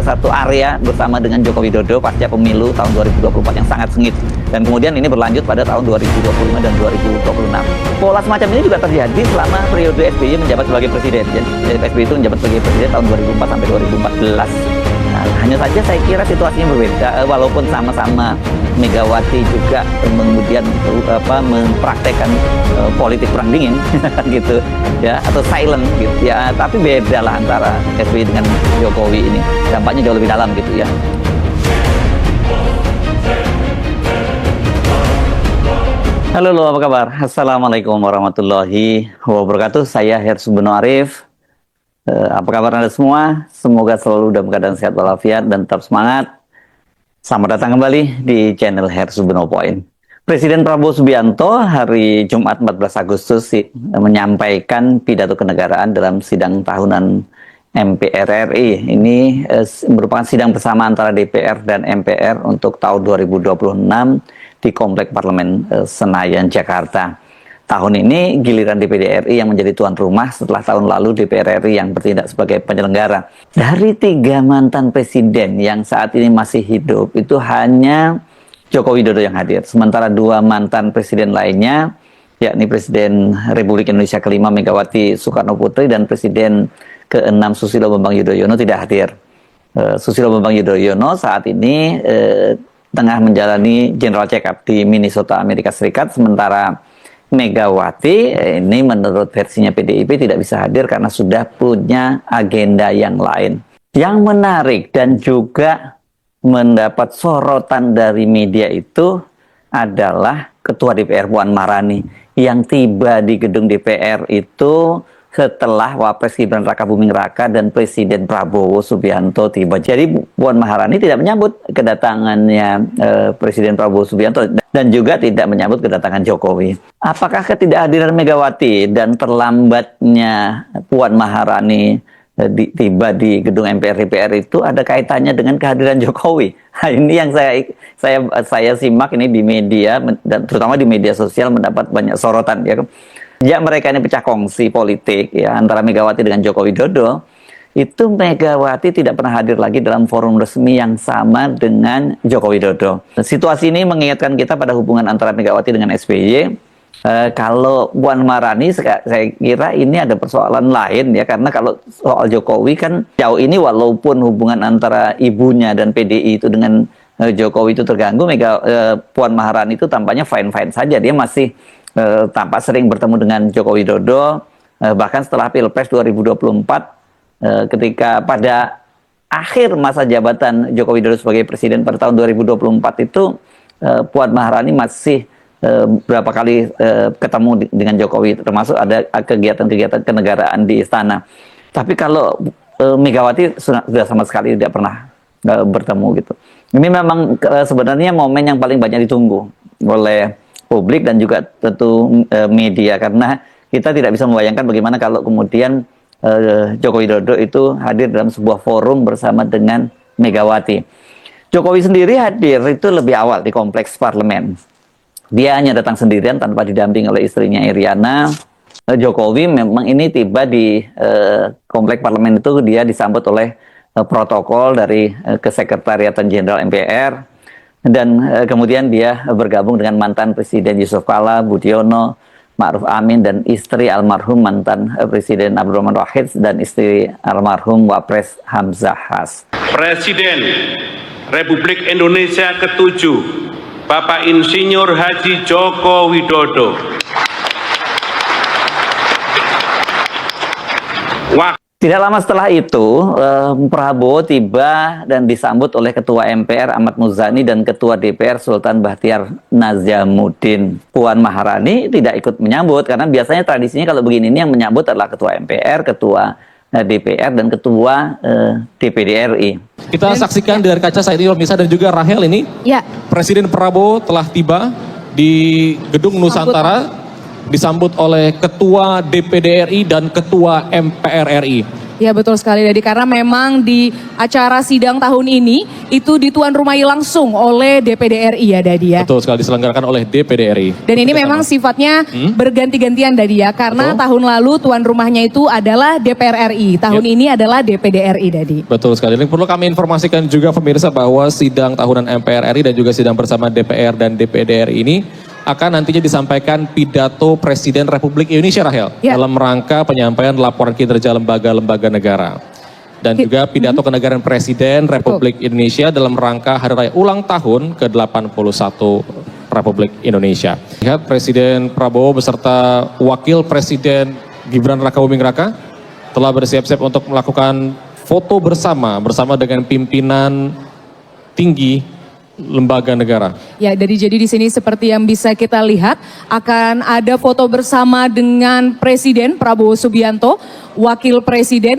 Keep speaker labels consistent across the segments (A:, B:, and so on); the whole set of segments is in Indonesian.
A: satu area bersama dengan Joko Widodo pasca pemilu tahun 2024 yang sangat sengit, dan kemudian ini berlanjut pada tahun 2025 dan 2026. Pola semacam ini juga terjadi selama periode SBY menjabat sebagai presiden. Jadi SBY itu menjabat sebagai presiden tahun 2004 sampai 2014. Nah, hanya saja saya kira situasinya berbeda, walaupun sama-sama Megawati juga kemudian mempraktekkan politik perang dingin gitu ya, atau silent gitu ya, tapi beda lah antara SBY dengan Jokowi ini, dampaknya jauh lebih dalam gitu ya. Halo, apa kabar? Assalamualaikum warahmatullahi wabarakatuh. Saya Hersu Beno Arif. Apa kabar Anda semua? Semoga selalu dalam keadaan sehat walafiat dan tetap semangat. Selamat datang kembali di channel Hersu Beno Point. Presiden Prabowo Subianto hari Jumat 14 Agustus menyampaikan pidato kenegaraan dalam sidang tahunan MPR RI. Ini merupakan sidang bersama antara DPR dan MPR untuk tahun 2026 di Komplek Parlemen Senayan, Jakarta. Tahun ini giliran DPD RI yang menjadi tuan rumah setelah tahun lalu DPR RI yang bertindak sebagai penyelenggara. Dari 3 mantan presiden yang saat ini masih hidup, itu hanya Joko Widodo yang hadir. Sementara 2 mantan presiden lainnya, yakni Presiden Republik Indonesia ke-5 Megawati Soekarno Putri dan Presiden ke-6 Susilo Bambang Yudhoyono tidak hadir. Susilo Bambang Yudhoyono saat ini tengah menjalani general check-up di Minnesota, Amerika Serikat, sementara Megawati ini menurut versinya PDIP tidak bisa hadir karena sudah punya agenda yang lain. Yang menarik dan juga mendapat sorotan dari media itu adalah Ketua DPR Puan Maharani yang tiba di gedung DPR itu setelah Wapres Gibran Rakabuming Raka dan Presiden Prabowo Subianto tiba. Jadi Puan Maharani tidak menyambut kedatangannya Presiden Prabowo Subianto dan juga tidak menyambut kedatangan Jokowi. Apakah ketidakhadiran Megawati dan terlambatnya Puan Maharani tiba di gedung MPR DPR itu ada kaitannya dengan kehadiran Jokowi? Nah, ini yang saya simak ini di media, dan terutama di media sosial mendapat banyak sorotan ya. Ya, mereka ini pecah kongsi politik ya antara Megawati dengan Joko Widodo. Itu Megawati tidak pernah hadir lagi dalam forum resmi yang sama dengan Joko Widodo. Situasi ini mengingatkan kita pada hubungan antara Megawati dengan SBY. Kalau Puan Maharani saya kira ini ada persoalan lain ya, karena kalau soal Jokowi kan jauh ini walaupun hubungan antara ibunya dan PDI itu dengan Jokowi itu terganggu, Puan Maharani itu tampaknya fine-fine saja. Dia masih tampak sering bertemu dengan Joko Widodo, bahkan setelah Pilpres 2024, ketika pada akhir masa jabatan Joko Widodo sebagai presiden pada tahun 2024 itu, Puan Maharani masih berapa kali ketemu dengan Jokowi, termasuk ada kegiatan-kegiatan kenegaraan di istana. Tapi kalau Megawati sudah sama sekali tidak pernah bertemu gitu. Ini memang sebenarnya momen yang paling banyak ditunggu oleh publik dan juga tentu media, karena kita tidak bisa membayangkan bagaimana kalau kemudian Joko Widodo itu hadir dalam sebuah forum bersama dengan Megawati. Jokowi sendiri hadir itu lebih awal di kompleks parlemen. Dia hanya datang sendirian tanpa didampingi oleh istrinya Iriana. Jokowi memang ini tiba di kompleks parlemen itu, dia disambut oleh protokol dari Kesekretariatan Jenderal MPR. Dan kemudian dia bergabung dengan mantan Presiden Yusuf Kala, Budiono, Ma'ruf Amin, dan istri almarhum mantan Presiden Abdurrahman Wahid dan istri almarhum Wapres Hamzah Has.
B: Presiden Republik Indonesia ke-7, Bapak Insinyur Haji Joko Widodo.
A: Tidak lama setelah itu, Prabowo tiba dan disambut oleh Ketua MPR Ahmad Muzani dan Ketua DPR Sultan Bahtiar Najamuddin. Puan Maharani tidak ikut menyambut, karena biasanya tradisinya kalau begini ini yang menyambut adalah Ketua MPR, Ketua DPR, dan Ketua DPD RI.
C: Kita saksikan dari kaca saat ini pemirsa dan juga Rahel ini. Ya. Presiden Prabowo telah tiba di Gedung Nusantara disambut oleh Ketua DPD RI dan Ketua MPR RI.
D: Ya betul sekali Dadi, karena memang di acara sidang tahun ini itu dituan rumai langsung oleh DPD RI ya Dadi ya.
C: Betul sekali, diselenggarakan oleh DPD RI.
D: Dan ini memang sifatnya berganti-gantian Dadi ya, karena tahun lalu tuan rumahnya itu adalah DPR RI, tahun ini adalah DPD RI Dadi.
C: Betul sekali. Dan perlu kami informasikan juga pemirsa bahwa sidang tahunan MPR RI dan juga sidang bersama DPR dan DPD RI ini akan nantinya disampaikan pidato Presiden Republik Indonesia, Rahel, dalam rangka penyampaian laporan kinerja lembaga-lembaga negara. Dan juga pidato kenegaraan Presiden Republik Indonesia dalam rangka Hari Raya Ulang Tahun ke-81 Republik Indonesia. Lihat Presiden Prabowo beserta Wakil Presiden Gibran Rakabuming Raka telah bersiap-siap untuk melakukan foto bersama dengan pimpinan tinggi lembaga negara.
D: Ya, jadi di sini seperti yang bisa kita lihat akan ada foto bersama dengan Presiden Prabowo Subianto, Wakil Presiden,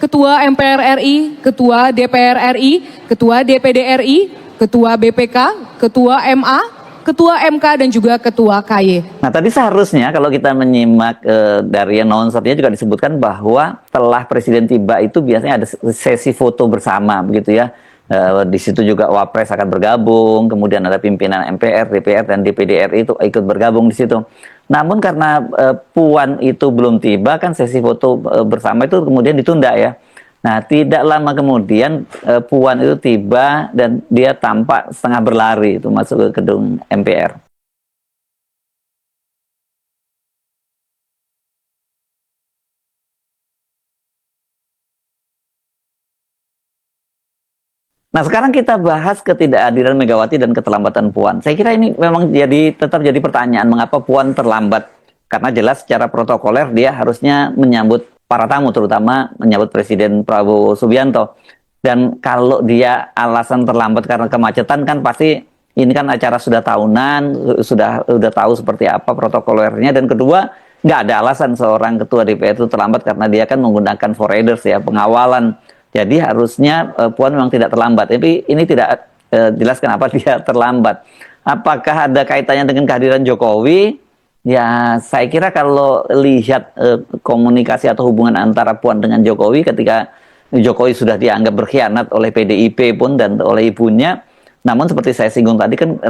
D: Ketua MPR RI, Ketua DPR RI, Ketua DPD RI, Ketua BPK, Ketua MA, Ketua MK dan juga Ketua KY.
A: Nah tadi seharusnya kalau kita menyimak dari announcernya juga disebutkan bahwa setelah Presiden tiba itu biasanya ada sesi foto bersama begitu ya. Di situ juga Wapres akan bergabung, kemudian ada pimpinan MPR, DPR, dan DPD RI itu ikut bergabung di situ. Namun karena Puan itu belum tiba, kan sesi foto bersama itu kemudian ditunda ya. Nah tidak lama kemudian Puan itu tiba dan dia tampak setengah berlari itu masuk ke gedung MPR. Nah sekarang kita bahas ketidakhadiran Megawati dan keterlambatan Puan. Saya kira ini memang tetap jadi pertanyaan mengapa Puan terlambat. Karena jelas secara protokoler dia harusnya menyambut para tamu, terutama menyambut Presiden Prabowo Subianto. Dan kalau dia alasan terlambat karena kemacetan kan pasti ini kan acara sudah tahunan, sudah tahu seperti apa protokolernya. Dan kedua nggak ada alasan seorang ketua DPR itu terlambat karena dia kan menggunakan foreigners ya, pengawalan. Jadi harusnya Puan memang tidak terlambat. Tapi ini tidak jelas kenapa dia terlambat. Apakah ada kaitannya dengan kehadiran Jokowi? Ya saya kira kalau lihat komunikasi atau hubungan antara Puan dengan Jokowi ketika Jokowi sudah dianggap berkhianat oleh PDIP pun dan oleh ibunya. Namun seperti saya singgung tadi kan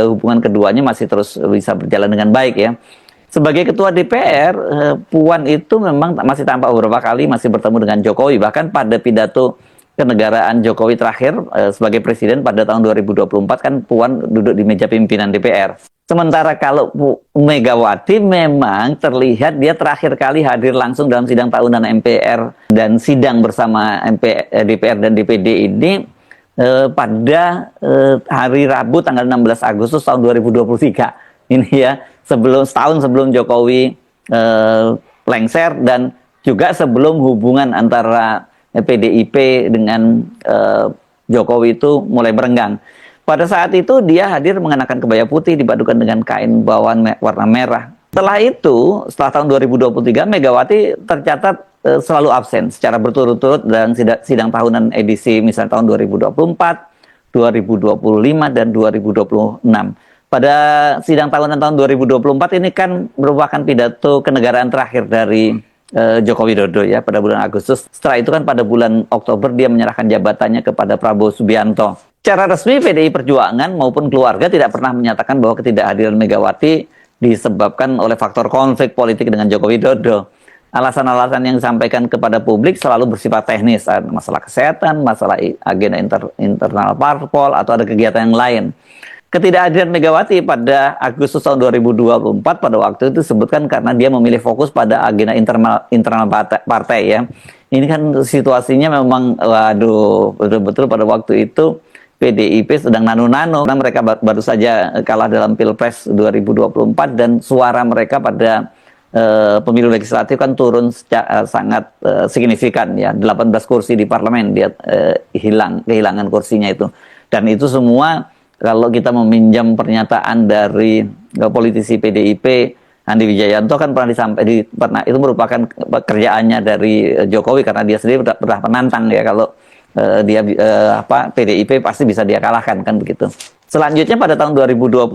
A: hubungan keduanya masih terus bisa berjalan dengan baik ya. Sebagai ketua DPR, Puan itu memang masih tampak beberapa kali masih bertemu dengan Jokowi. Bahkan pada pidato kenegaraan Jokowi terakhir sebagai presiden pada tahun 2024 kan Puan duduk di meja pimpinan DPR. Sementara kalau Megawati memang terlihat dia terakhir kali hadir langsung dalam sidang tahunan MPR dan sidang bersama DPR dan DPD ini pada hari Rabu tanggal 16 Agustus tahun 2023. Ini ya, setahun sebelum Jokowi lengser dan juga sebelum hubungan antara PDIP dengan Jokowi itu mulai berenggang. Pada saat itu dia hadir mengenakan kebaya putih dipadukan dengan kain bawahan warna merah. Setelah itu, setelah tahun 2023, Megawati tercatat selalu absen secara berturut-turut dalam sidang tahunan edisi misalnya tahun 2024, 2025, dan 2026. Pada sidang tahunan tahun 2024 ini kan merupakan pidato kenegaraan terakhir dari Joko Widodo ya pada bulan Agustus. Setelah itu kan pada bulan Oktober dia menyerahkan jabatannya kepada Prabowo Subianto. Secara resmi PDI Perjuangan maupun keluarga tidak pernah menyatakan bahwa ketidakhadiran Megawati disebabkan oleh faktor konflik politik dengan Joko Widodo. Alasan-alasan yang disampaikan kepada publik selalu bersifat teknis, masalah kesehatan, masalah agenda internal parpol atau ada kegiatan yang lain. Ketidakhadiran Megawati pada Agustus tahun 2024 pada waktu itu disebutkan karena dia memilih fokus pada agenda internal partai ya. Ini kan situasinya memang waduh betul-betul pada waktu itu PDIP sedang nano-nano karena mereka baru saja kalah dalam Pilpres 2024 dan suara mereka pada pemilu legislatif kan turun sangat signifikan ya. 18 kursi di parlemen dia kehilangan kursinya itu. Dan itu semua kalau kita meminjam pernyataan dari politisi PDIP Andi Wijayanto kan pernah itu merupakan pekerjaannya dari Jokowi karena dia sendiri pernah penantang ya kalau PDIP pasti bisa dia kalahkan kan begitu. Selanjutnya pada tahun 2025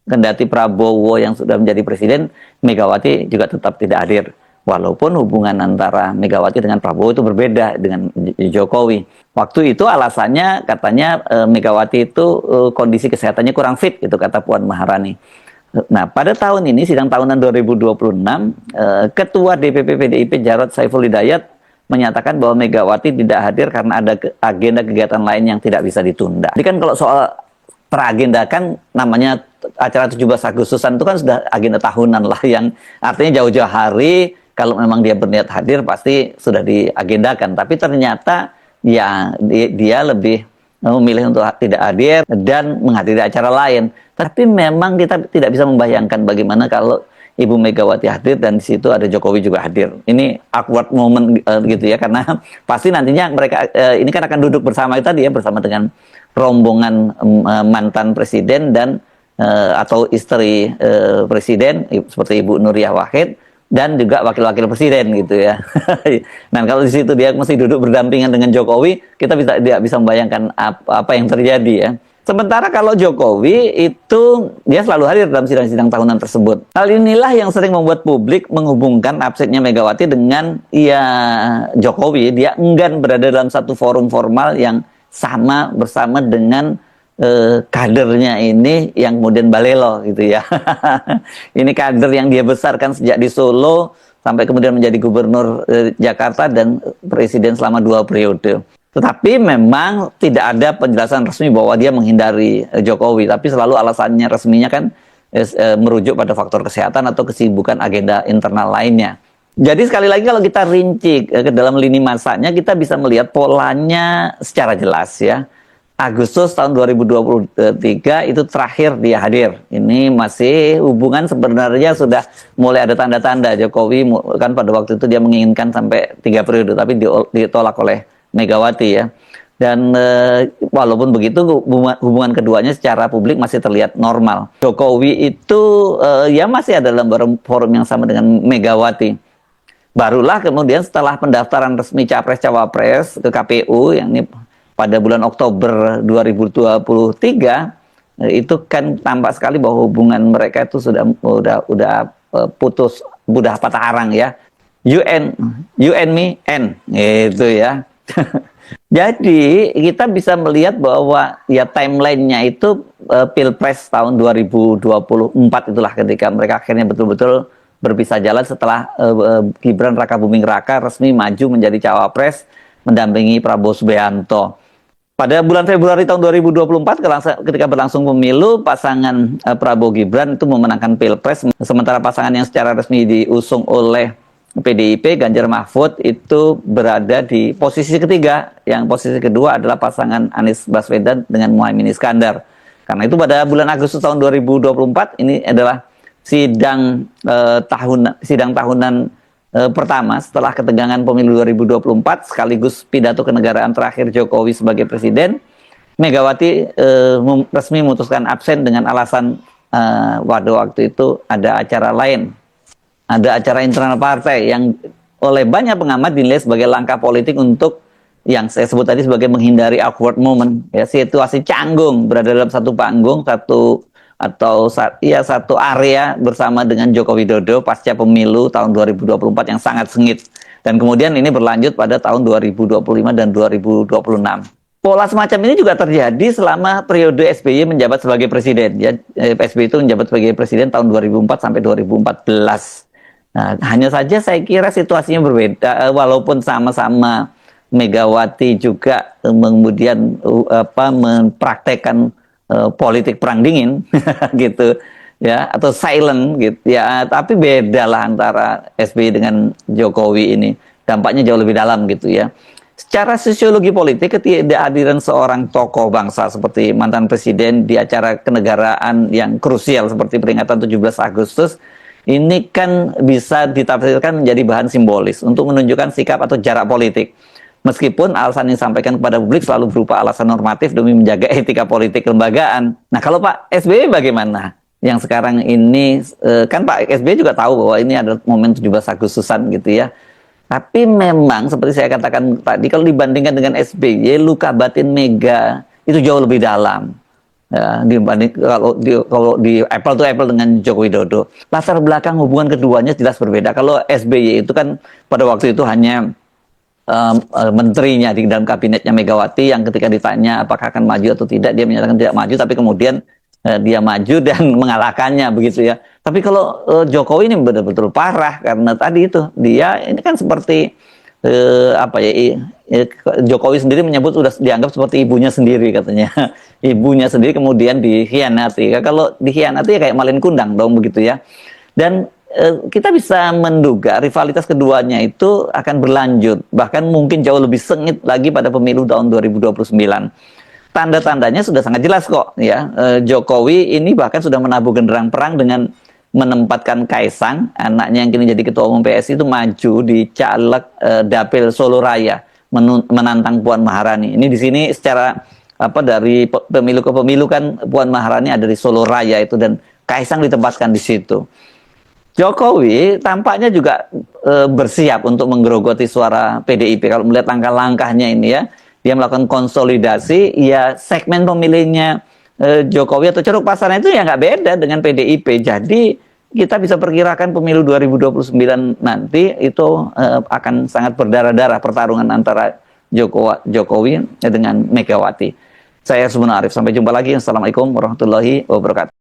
A: kendati Prabowo yang sudah menjadi presiden, Megawati juga tetap tidak hadir. Walaupun hubungan antara Megawati dengan Prabowo itu berbeda dengan Jokowi. Waktu itu alasannya katanya Megawati itu kondisi kesehatannya kurang fit, gitu kata Puan Maharani. Nah, pada tahun ini sidang tahunan 2026, Ketua DPP PDIP Jarod Saiful Hidayat menyatakan bahwa Megawati tidak hadir karena ada agenda kegiatan lain yang tidak bisa ditunda. Jadi kan kalau soal teragendakan, namanya acara 17 Agustusan itu kan sudah agenda tahunan lah, yang artinya jauh-jauh hari. Kalau memang dia berniat hadir pasti sudah diagendakan. Tapi ternyata ya dia lebih memilih untuk tidak hadir dan menghadiri acara lain. Tapi memang kita tidak bisa membayangkan bagaimana kalau Ibu Megawati hadir dan di situ ada Jokowi juga hadir. Ini awkward moment gitu ya, karena pasti nantinya mereka ini kan akan duduk bersama tadi ya, bersama dengan rombongan mantan presiden dan atau istri presiden seperti Ibu Nuriyah Wahid dan juga wakil-wakil presiden gitu ya. Nah, kalau di situ dia mesti duduk berdampingan dengan Jokowi, kita tidak bisa membayangkan apa yang terjadi ya. Sementara kalau Jokowi itu dia selalu hadir dalam sidang-sidang tahunan tersebut. Hal inilah yang sering membuat publik menghubungkan absennya Megawati dengan ya Jokowi. Dia enggan berada dalam satu forum formal yang sama bersama dengan kadernya ini yang kemudian balelo gitu ya. Ini kader yang dia besarkan sejak di Solo sampai kemudian menjadi gubernur Jakarta dan presiden selama 2 periode. Tetapi memang tidak ada penjelasan resmi bahwa dia menghindari Jokowi, tapi selalu alasannya resminya kan merujuk pada faktor kesehatan atau kesibukan agenda internal lainnya. Jadi sekali lagi kalau kita rinci ke dalam lini masanya, kita bisa melihat polanya secara jelas ya. Agustus tahun 2023 itu terakhir dia hadir. Ini masih hubungan sebenarnya sudah mulai ada tanda-tanda. Jokowi kan pada waktu itu dia menginginkan sampai 3 periode, tapi ditolak oleh Megawati ya. Dan walaupun begitu hubungan keduanya secara publik masih terlihat normal. Jokowi itu ya masih ada dalam forum yang sama dengan Megawati. Barulah kemudian setelah pendaftaran resmi Capres-Cawapres ke KPU yang ini pada bulan Oktober 2023 itu kan tampak sekali bahwa hubungan mereka itu sudah putus, sudah patah arang ya. You and me and gitu ya. Jadi kita bisa melihat bahwa ya timelinenya itu Pilpres tahun 2024 itulah ketika mereka akhirnya betul-betul berpisah jalan setelah Gibran Rakabuming Raka resmi maju menjadi cawapres mendampingi Prabowo Subianto. Pada bulan Februari tahun 2024 ketika berlangsung pemilu, pasangan Prabowo Gibran itu memenangkan Pilpres, sementara pasangan yang secara resmi diusung oleh PDIP Ganjar Mahfud itu berada di posisi ketiga. Yang posisi kedua adalah pasangan Anies Baswedan dengan Muhaimin Iskandar. Karena itu pada bulan Agustus tahun 2024 ini adalah sidang tahunan pertama setelah ketegangan pemilu 2024 sekaligus pidato kenegaraan terakhir Jokowi sebagai presiden. Megawati resmi memutuskan absen dengan alasan pada waktu itu ada acara lain, ada acara internal partai yang oleh banyak pengamat dinilai sebagai langkah politik untuk yang saya sebut tadi sebagai menghindari awkward moment ya, situasi canggung berada dalam satu panggung, satu area bersama dengan Joko Widodo pasca pemilu tahun 2024 yang sangat sengit. Dan kemudian ini berlanjut pada tahun 2025 dan 2026. Pola semacam ini juga terjadi selama periode SBY menjabat sebagai presiden. Ya, SBY itu menjabat sebagai presiden tahun 2004 sampai 2014. Nah, hanya saja saya kira situasinya berbeda, walaupun sama-sama Megawati juga kemudian mempraktekkan politik perang dingin gitu ya, atau silent gitu ya, tapi beda lah antara SBY dengan Jokowi ini, dampaknya jauh lebih dalam gitu ya. Secara sosiologi politik, ketidakhadiran seorang tokoh bangsa seperti mantan presiden di acara kenegaraan yang krusial seperti peringatan 17 Agustus ini kan bisa ditafsirkan menjadi bahan simbolis untuk menunjukkan sikap atau jarak politik. Meskipun alasan yang disampaikan kepada publik selalu berupa alasan normatif demi menjaga etika politik kelembagaan. Nah, kalau Pak SBY bagaimana? Yang sekarang ini, kan Pak SBY juga tahu bahwa ini ada momen 17 Agustusan gitu ya. Tapi memang seperti saya katakan tadi, kalau dibandingkan dengan SBY, luka batin Mega itu jauh lebih dalam. Ya, dibanding kalau di apple to apple dengan Joko Widodo. Latar belakang hubungan keduanya jelas berbeda. Kalau SBY itu kan pada waktu itu hanya menterinya di dalam kabinetnya Megawati, yang ketika ditanya apakah akan maju atau tidak, dia menyatakan tidak maju, tapi kemudian dia maju dan mengalahkannya begitu ya. Tapi kalau Jokowi ini betul-betul parah, karena tadi itu dia ini kan seperti Jokowi sendiri menyebut sudah dianggap seperti ibunya sendiri katanya. Ibunya sendiri kemudian dikhianati. Kalau dikhianati ya kayak malin kundang dong begitu ya. Dan kita bisa menduga rivalitas keduanya itu akan berlanjut, bahkan mungkin jauh lebih sengit lagi pada pemilu tahun 2029. Tanda-tandanya sudah sangat jelas kok ya. Jokowi ini bahkan sudah menabuh genderang perang dengan menempatkan Kaisang, anaknya yang kini jadi ketua umum PSI, itu maju di caleg Dapil Solo Raya menantang Puan Maharani. Ini di sini secara dari pemilu ke pemilu kan Puan Maharani ada di Solo Raya itu, dan Kaisang ditempatkan di situ. Jokowi tampaknya juga bersiap untuk menggerogoti suara PDIP. Kalau melihat langkah-langkahnya ini ya, dia melakukan konsolidasi, ya segmen pemilihnya Jokowi atau ceruk pasarnya itu ya nggak beda dengan PDIP. Jadi kita bisa perkirakan pemilu 2029 nanti itu akan sangat berdarah-darah pertarungan antara Jokowi dengan Megawati. Saya Subno Arif, sampai jumpa lagi. Assalamualaikum warahmatullahi wabarakatuh.